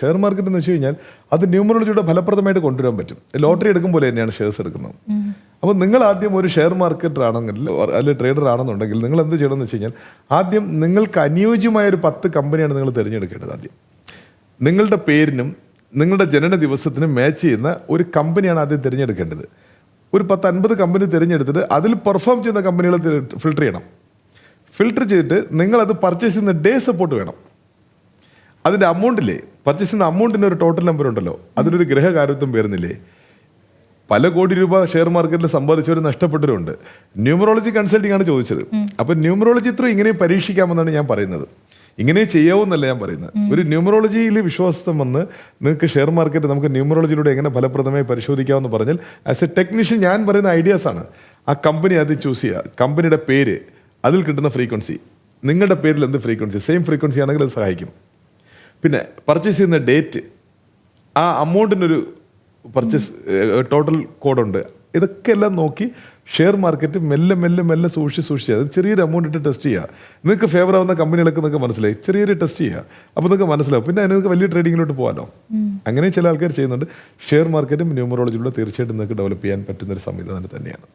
Share market എന്ന് വെച്ച് കഴിഞ്ഞാൽ അത് ന്യൂമറോളജിയുടെ ഫലപ്രദമായിട്ട് കൊണ്ടുവരാൻ പറ്റും. ലോട്ടറി എടുക്കും പോലെ തന്നെയാണ് ഷെയർസ് എടുക്കുന്നത്. അപ്പോൾ നിങ്ങൾ ആദ്യം ഒരു ഷെയർ മാർക്കറ്റർ ആണെങ്കിൽ അല്ലെങ്കിൽ ട്രേഡർ ആണെന്നുണ്ടെങ്കിൽ നിങ്ങൾ എന്ത് ചെയ്യണമെന്ന് വെച്ച് കഴിഞ്ഞാൽ ആദ്യം നിങ്ങൾക്ക് അനുയോജ്യമായ ഒരു 10 കമ്പനിയാണ് നിങ്ങൾ തിരഞ്ഞെടുക്കേണ്ടത്. ആദ്യം നിങ്ങളുടെ പേരിനും നിങ്ങളുടെ ജനന ദിവസത്തിനും മാച്ച് ചെയ്യുന്ന ഒരു കമ്പനിയാണ് ആദ്യം തിരഞ്ഞെടുക്കേണ്ടത്. ഒരു 10-50 കമ്പനി തിരഞ്ഞെടുത്തിട്ട് അതിൽ പെർഫോം ചെയ്യുന്ന കമ്പനികളെ ഫിൽട്ടർ ചെയ്യണം. ഫിൽട്ടർ ചെയ്തിട്ട് നിങ്ങളത് പർച്ചേസ് ചെയ്യുന്ന ഡേ സപ്പോർട്ട് വേണം. അതിൻ്റെ അമൗണ്ടില്ലേ, പർച്ചേസ് ചെയ്യുന്ന അമൗണ്ടിന് ഒരു ടോട്ടൽ നമ്പർ ഉണ്ടല്ലോ, അതിനൊരു ഗ്രഹകാര്യത്വം വരുന്നില്ലേ. പല കോടി രൂപ ഷെയർ മാർക്കറ്റിൽ സമ്പാദിച്ചവർ നഷ്ടപ്പെട്ടവരുണ്ട്. ന്യൂമറോളജി കൺസൾട്ടിംഗ് ആണ് ചോദിച്ചത്. അപ്പം ന്യൂമറോളജി ത്രൂ ഇങ്ങനെ പരീക്ഷിക്കാമെന്നാണ് ഞാൻ പറയുന്നത്. ഇങ്ങനെ ചെയ്യാവുന്നല്ല ഞാൻ പറയുന്നത്. ഒരു ന്യൂമറോളജിയിൽ വിശ്വാസം വന്ന് നിങ്ങൾക്ക് ഷെയർ മാർക്കറ്റ് നമുക്ക് ന്യൂമറോളജിയിലൂടെ എങ്ങനെ ഫലപ്രദമായി പരിശോധിക്കാമെന്ന് പറഞ്ഞാൽ ആസ് എ ടെക്നീഷ്യൻ ഞാൻ പറയുന്ന ഐഡിയാസാണ്. ആ കമ്പനി ആദ്യം ചൂസ് ചെയ്യുക, കമ്പനിയുടെ പേര്, അതിൽ കിട്ടുന്ന ഫ്രീക്വൻസി, നിങ്ങളുടെ പേരിൽ എന്ത് ഫ്രീക്വൻസി, സെയിം ഫ്രീക്വൻസി ആണെങ്കിൽ അത് സഹായിക്കും. പിന്നെ പർച്ചേസ് ചെയ്യുന്ന ഡേറ്റ്, ആ അമൗണ്ടിനൊരു പർച്ചേസ് ടോട്ടൽ കോഡുണ്ട്. ഇതൊക്കെ എല്ലാം നോക്കി ഷെയർ മാർക്കറ്റ് മെല്ലെ മെല്ലെ മെല്ലെ സൂക്ഷിച്ച് അത് ചെറിയൊരു എമൗണ്ട് ഇട്ട് ടെസ്റ്റ് ചെയ്യുക. നിങ്ങൾക്ക് ഫേവർ ആവുന്ന കമ്പനികളൊക്കെ നിങ്ങൾക്ക് മനസ്സിലായി, ചെറിയൊരു ടെസ്റ്റ് ചെയ്യുക. അപ്പോൾ നിങ്ങൾക്ക് മനസ്സിലാവും. പിന്നെ നിങ്ങൾക്ക് വലിയ ട്രേഡിങ്ങിലോട്ട് പോകാമല്ലോ. അങ്ങനെ ചില ആൾക്കാർ ചെയ്യുന്നുണ്ട്. ഷെയർ മാർക്കറ്റും ന്യൂമറോളജിയിലൂടെ തീർച്ചയായിട്ടും നിങ്ങൾക്ക് ഡെവലപ്പ് ചെയ്യാൻ പറ്റുന്നൊരു സംവിധാനം തന്നെയാണ്.